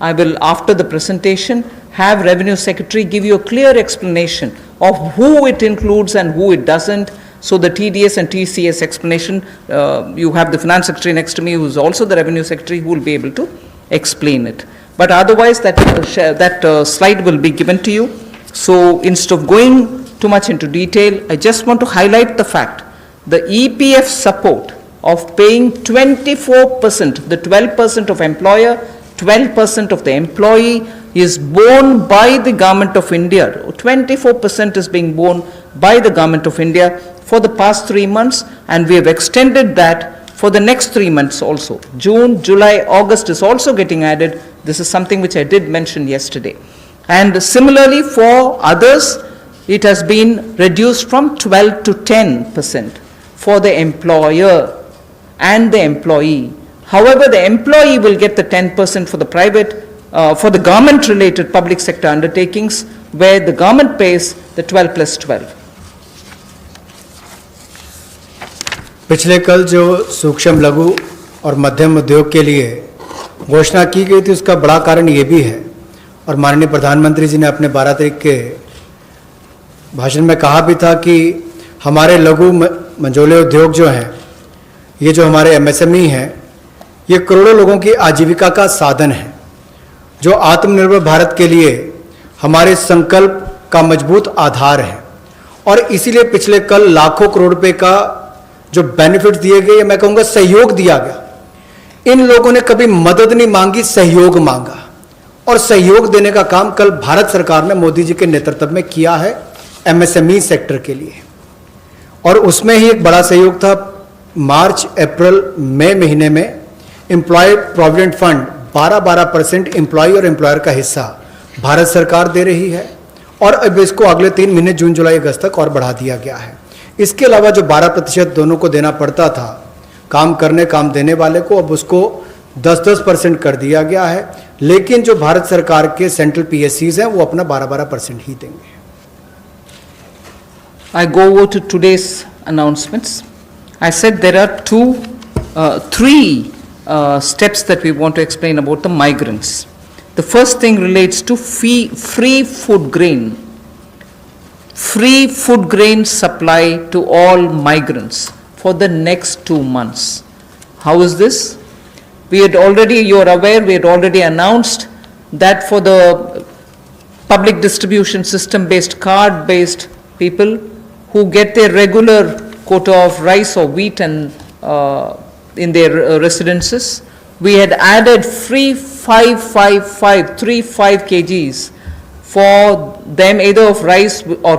I will, after the presentation, have Revenue Secretary give you a clear explanation of who it includes and who it doesn't. So the TDS and TCS explanation, you have the Finance Secretary next to me, who is also the Revenue Secretary, who will be able to explain it. But otherwise, that slide will be given to you. So instead of going too much into detail, I just want to highlight the fact the EPF support of paying 24%, the 12% of employer, 12% of the employee is borne by the Government of India. 24% is being borne by the Government of India for the past 3 months, and we have extended that for the next 3 months also. June, July, August is also getting added. This is something which I did mention yesterday. And similarly for others, it has been reduced from 12 to 10% for the employer and the employee. However, the employee will get the 10% for the private, for the government-related public sector undertakings, where the government pays the 12 plus 12. पिछले कल जो सूक्ष्म लघु और मध्यम उद्योग के लिए घोषणा की गई थी, उसका बड़ा कारण ये भी है, और माननीय प्रधानमंत्री जी ने अपने 12 तारीख के भाषण में कहा भी था कि हमारे लघु मंझोले उद्योग जो हैं, ये जो हमारे MSME हैं, ये करोड़ों लोगों की आजीविका का साधन है, जो आत्मनिर्भर भारत के लिए हमारे संकल्प का मजबूत आधार है। और इसीलिए पिछले कल लाखों करोड़ रुपए का जो बेनिफिट दिए गए, मैं कहूँगा सहयोग दिया गया। इन लोगों ने कभी मदद नहीं मांगी, सहयोग मांगा, और सहयोग देने का काम कल भारत सरकार ने मोदी जी के नेतृत्व में किया है MSME सेक्टर के लिए। और उसमें ही एक बड़ा सहयोग था, मार्च, अप्रैल, मई महीने में एम्प्लॉय प्रोविडेंट फंड 12% एम्प्लॉय और एम्प्लॉयर का हिस्सा भारत सरकार दे रही है, और अब इसको अगले 3 महीने जून, जुलाई, अगस्त तक और बढ़ा दिया गया है। इसके अलावा जो 12% दोनों को देना पड़ता था काम देने वाले को, अब उसको 10% कर दिया गया है। लेकिन जो भारत सरकार के सेंट्रल PSCs हैं, वो अपना 12% ही देंगे। I go over to today's announcements. I said there are three steps that we want to explain about the migrants. The first thing relates to free food grain. Free food grain supply to all migrants for the next 2 months. How is this? You are aware, we had already announced that for the public distribution system based, card based people who get their regular quota of rice or wheat and in their residences, we had added free 5 kgs for them, either of rice or